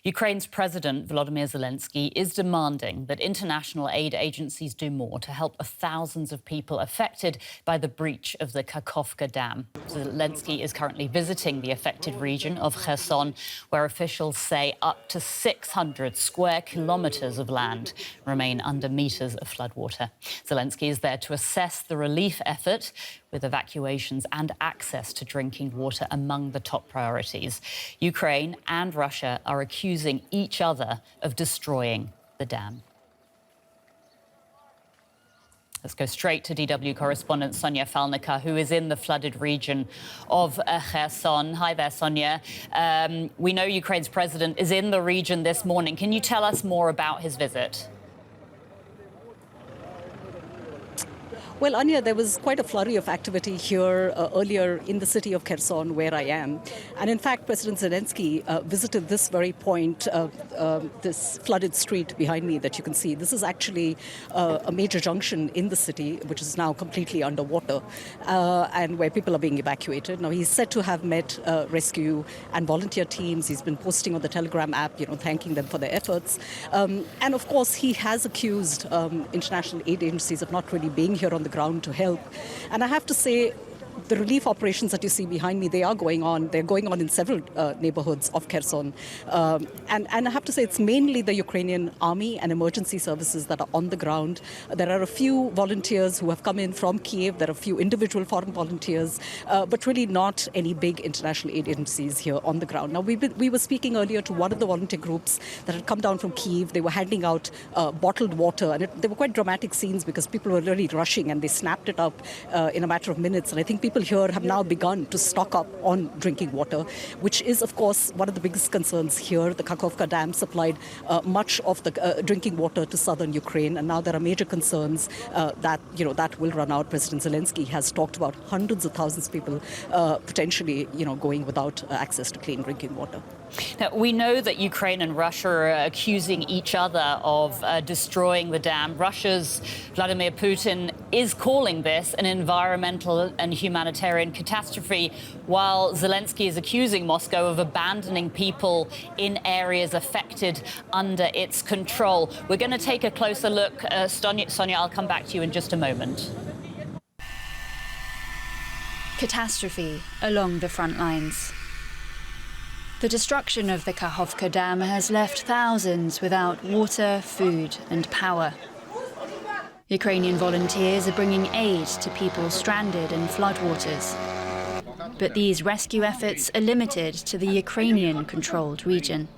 Ukraine's President Volodomyr Zelenskyy is demanding that international aid agencies do more to help thousands of people affected by the breach of the Kakhovka dam. Zelenskyy is currently visiting the affected region of Kherson, where officials say up to 600 square kilometres of land remain under metres of floodwater. Zelenskyy is there to assess the relief effort, with evacuations and access to drinking water among the top priorities. Ukraine and Russia are accusing each other of destroying the dam. Let's go straight to DW correspondent Sonia Phalnikar, who is in the flooded region of Kherson. Hi there, Sonia. We know Ukraine's president is in the region this morning. Can you tell us more about his visit? Well, Anya, there was quite a flurry of activity here earlier in the city of Kherson, where I am. And in fact, President Zelenskyy visited this very point, this flooded street behind me that you can see. This is actually a major junction in the city, which is now completely underwater, and where people are being evacuated. Now, he's said to have met rescue and volunteer teams. He's been posting on the Telegram app, thanking them for their efforts. And of course, he has accused international aid agencies of not really being here on the ground to help. And I have to say, the relief operations that you see behind me, they are going on. They're going on in several neighborhoods of Kherson. And I have to say, it's mainly the Ukrainian army and emergency services that are on the ground. There are a few volunteers who have come in from Kiev. There are a few individual foreign volunteers, but really not any big international aid agencies here on the ground. Now, we were speaking earlier to one of the volunteer groups that had come down from Kiev. They were handing out bottled water, and they were quite dramatic scenes because people were really rushing, and they snapped it up in a matter of minutes. And I think people here have now begun to stock up on drinking water, which is, of course, one of the biggest concerns here. The Kakhovka dam supplied much of the drinking water to southern Ukraine, and now there are major concerns that will run out. President Zelenskyy has talked about hundreds of thousands of people potentially, going without access to clean drinking water. Now, we know that Ukraine and Russia are accusing each other of destroying the dam. Russia's Vladimir Putin is calling this an environmental and humanitarian catastrophe, while Zelenskyy is accusing Moscow of abandoning people in areas affected under its control. We're going to take a closer look. Sonia, I'll come back to you in just a moment. Catastrophe along the front lines. The destruction of the Kakhovka dam has left thousands without water, food and power. Ukrainian volunteers are bringing aid to people stranded in floodwaters. But these rescue efforts are limited to the Ukrainian-controlled region.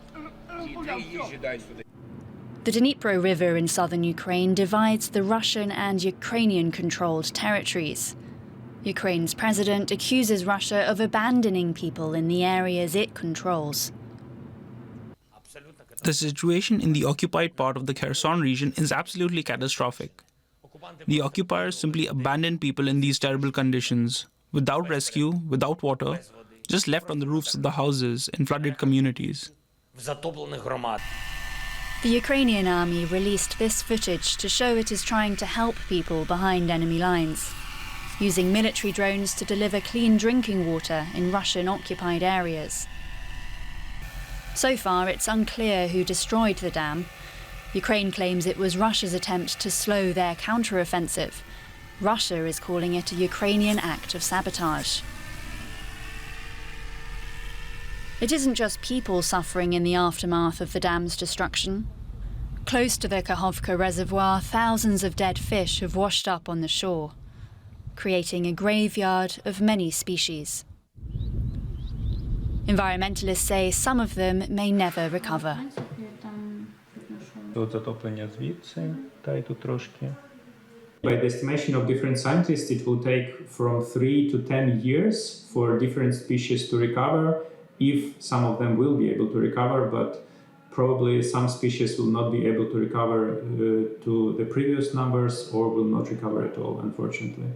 The Dnipro River in southern Ukraine divides the Russian and Ukrainian-controlled territories. Ukraine's president accuses Russia of abandoning people in the areas it controls. The situation in the occupied part of the Kherson region is absolutely catastrophic. The occupiers simply abandon people in these terrible conditions, without rescue, without water, just left on the roofs of the houses in flooded communities. The Ukrainian army released this footage to show it is trying to help people behind enemy lines, using military drones to deliver clean drinking water in Russian-occupied areas. So far, it's unclear who destroyed the dam. Ukraine claims it was Russia's attempt to slow their counter-offensive. Russia is calling it a Ukrainian act of sabotage. It isn't just people suffering in the aftermath of the dam's destruction. Close to the Kakhovka reservoir, thousands of dead fish have washed up on the shore, creating a graveyard of many species. Environmentalists say some of them may never recover. By the estimation of different scientists, it will take from 3 to 10 years for different species to recover, if some of them will be able to recover, but probably some species will not be able to recover to the previous numbers or will not recover at all, unfortunately.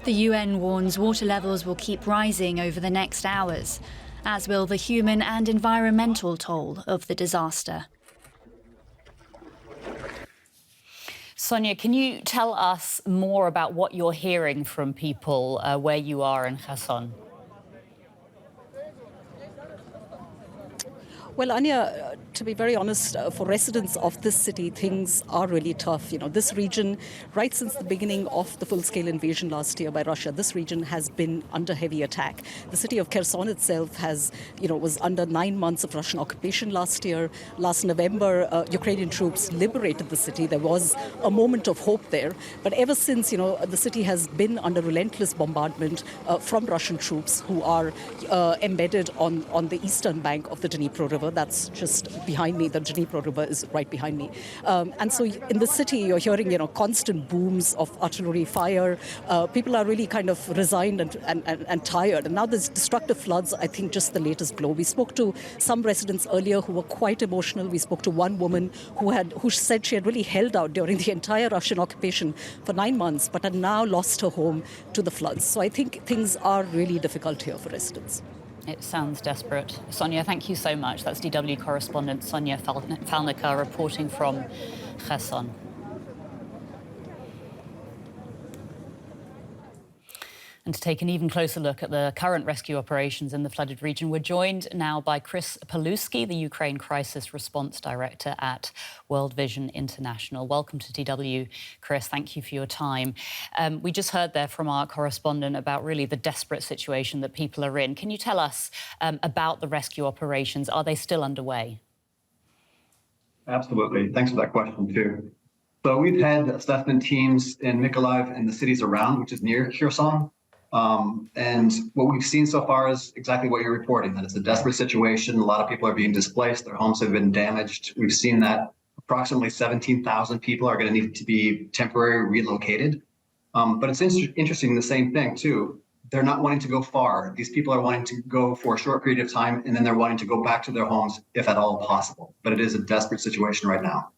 The UN warns water levels will keep rising over the next hours, as will the human and environmental toll of the disaster. Sonia, can you tell us more about what you're hearing from people where you are in Kherson? Well, Anya, to be very honest, for residents of this city, things are really tough. This region, right since the beginning of the full-scale invasion last year by Russia, this region has been under heavy attack. The city of Kherson itself was under 9 months of Russian occupation last year. Last November, Ukrainian troops liberated the city. There was a moment of hope there. But ever since, the city has been under relentless bombardment from Russian troops who are embedded on the eastern bank of the Dnipro River. That's just behind me. The Dnipro River is right behind me. And so in the city, you're hearing, constant booms of artillery fire. People are really kind of resigned and tired. And now there's destructive floods, I think, just the latest blow. We spoke to some residents earlier who were quite emotional. We spoke to one woman who said she had really held out during the entire Russian occupation for 9 months, but had now lost her home to the floods. So I think things are really difficult here for residents. It sounds desperate. Sonia, thank you so much. That's DW correspondent Sonia Phalnikar reporting from Kherson. And to take an even closer look at the current rescue operations in the flooded region, we're joined now by Chris Paluski, the Ukraine Crisis Response Director at World Vision International. Welcome to DW, Chris. Thank you for your time. We just heard there from our correspondent about really the desperate situation that people are in. Can you tell us about the rescue operations? Are they still underway? Absolutely. Thanks for that question, too. So we've had assessment teams in Mykolaiv and the cities around, which is near Kherson. And what we've seen so far is exactly what you're reporting, that it's a desperate situation. A lot of people are being displaced. Their homes have been damaged. We've seen that approximately 17,000 people are going to need to be temporarily relocated. But it's interesting, the same thing, too. They're not wanting to go far. These people are wanting to go for a short period of time, and then they're wanting to go back to their homes if at all possible. But it is a desperate situation right now.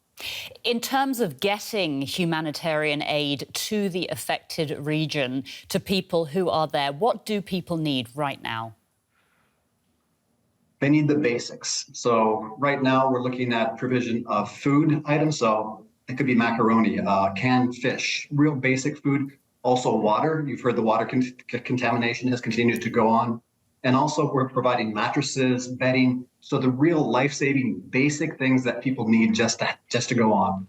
In terms of getting humanitarian aid to the affected region, to people who are there, what do people need right now? They need the basics. So right now we're looking at provision of food items. So it could be macaroni, canned fish, real basic food. Also water. You've heard the water contamination has continued to go on. And also we're providing mattresses, bedding. So the real life-saving basic things that people need just to go on.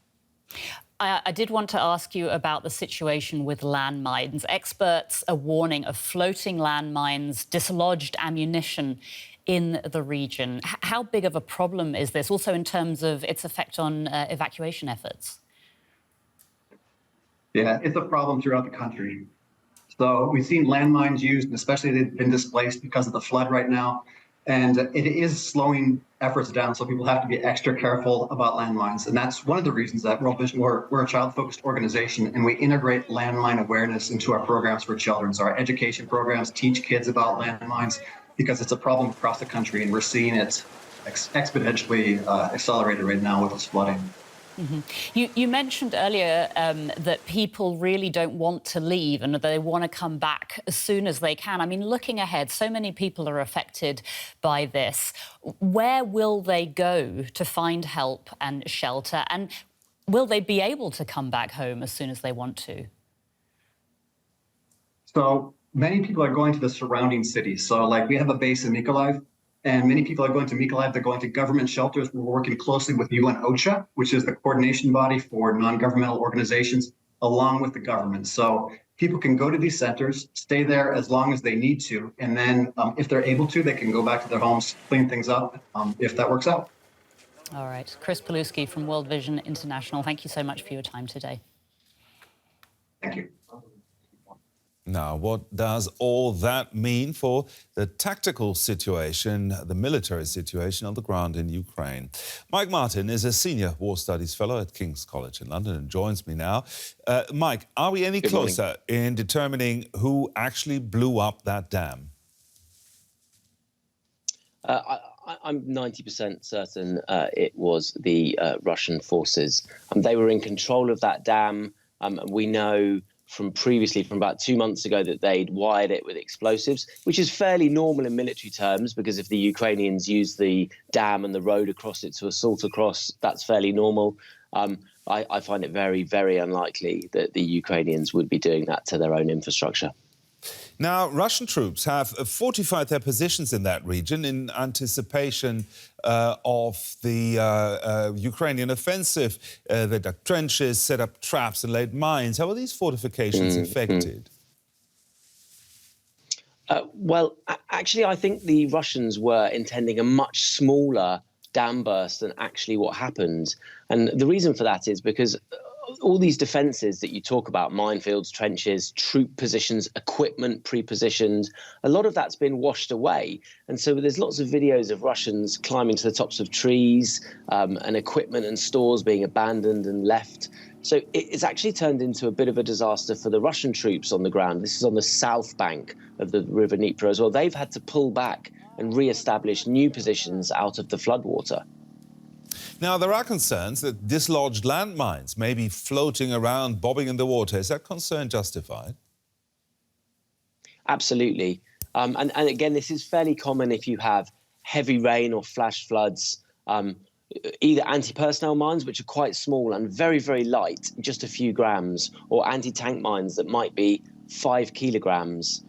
I did want to ask you about the situation with landmines. Experts are warning of floating landmines, dislodged ammunition in the region. How big of a problem is this, also in terms of its effect on evacuation efforts? Yeah, it's a problem throughout the country. So we've seen landmines used, and especially they've been displaced because of the flood right now. And it is slowing efforts down, so people have to be extra careful about landmines. And that's one of the reasons that World Vision, we're a child-focused organization, and we integrate landmine awareness into our programs for children. So our education programs teach kids about landmines because it's a problem across the country, and we're seeing it exponentially accelerated right now with this flooding. Mm-hmm. You mentioned earlier that people really don't want to leave and they want to come back as soon as they can. I mean, looking ahead, so many people are affected by this. Where will they go to find help and shelter? And will they be able to come back home as soon as they want to? So many people are going to the surrounding cities. So like we have a base in Mykolaiv. And many people are going to Mykolaiv. They're going to government shelters. We're working closely with UN OCHA, which is the coordination body for non-governmental organizations, along with the government. So people can go to these centers, stay there as long as they need to. And then if they're able to, they can go back to their homes, clean things up, if that works out. All right. Chris Paluski from World Vision International, thank you so much for your time today. Thank you. Now, what does all that mean for the tactical situation, the military situation on the ground in Ukraine? Mike Martin is a senior war studies fellow at King's College in London and joins me now. Mike, are we any closer in determining who actually blew up that dam? I'm 90% certain it was the Russian forces. They were in control of that dam. We know from about 2 months ago that they'd wired it with explosives, which is fairly normal in military terms, because if the Ukrainians use the dam and the road across it to assault across, that's fairly normal. I find it very, very unlikely that the Ukrainians would be doing that to their own infrastructure. Now, Russian troops have fortified their positions in that region in anticipation of the Ukrainian offensive. They dug trenches, set up traps and laid mines. How are these fortifications affected? Well, actually, I think the Russians were intending a much smaller dam burst than actually what happened. And the reason for that is because all these defences that you talk about, minefields, trenches, troop positions, equipment pre-positioned, a lot of that's been washed away. And so there's lots of videos of Russians climbing to the tops of trees and equipment and stores being abandoned and left. So it's actually turned into a bit of a disaster for the Russian troops on the ground. This is on the south bank of the River Dnieper as well. They've had to pull back and re-establish new positions out of the floodwater. Now, there are concerns that dislodged landmines may be floating around, bobbing in the water. Is that concern justified? Absolutely. And again, this is fairly common if you have heavy rain or flash floods, either anti-personnel mines, which are quite small and very, very light, just a few grams, or anti-tank mines that might be 5 kilograms.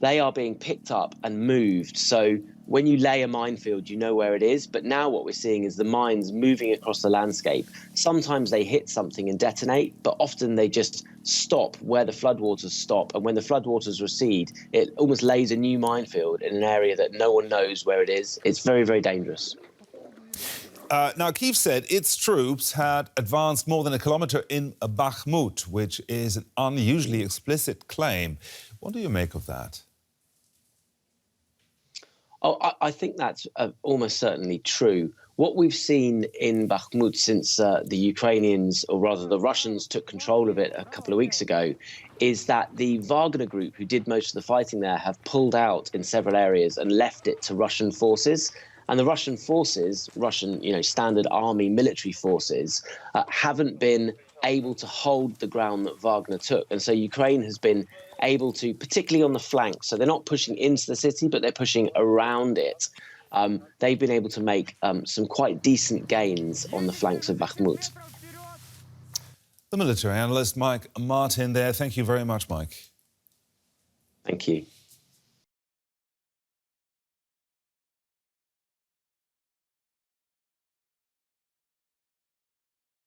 They are being picked up and moved. So when you lay a minefield, you know where it is. But now what we're seeing is the mines moving across the landscape. Sometimes they hit something and detonate, but often they just stop where the floodwaters stop. And when the floodwaters recede, it almost lays a new minefield in an area that no one knows where it is. It's very, very dangerous. Now, Kyiv said its troops had advanced more than a kilometre in Bakhmut, which is an unusually explicit claim. What do you make of that? Oh, I think that's almost certainly true. What we've seen in Bakhmut since the Ukrainians, or rather the Russians, took control of it a couple of weeks ago, is that the Wagner group, who did most of the fighting there, have pulled out in several areas and left it to Russian forces. And the Russian forces, Russian, standard army military forces, haven't been able to hold the ground that Wagner took. And so Ukraine has been able to, particularly on the flank, so they're not pushing into the city, but they're pushing around it. They've been able to make some quite decent gains on the flanks of Bakhmut. The military analyst Mike Martin there. Thank you very much, Mike. Thank you.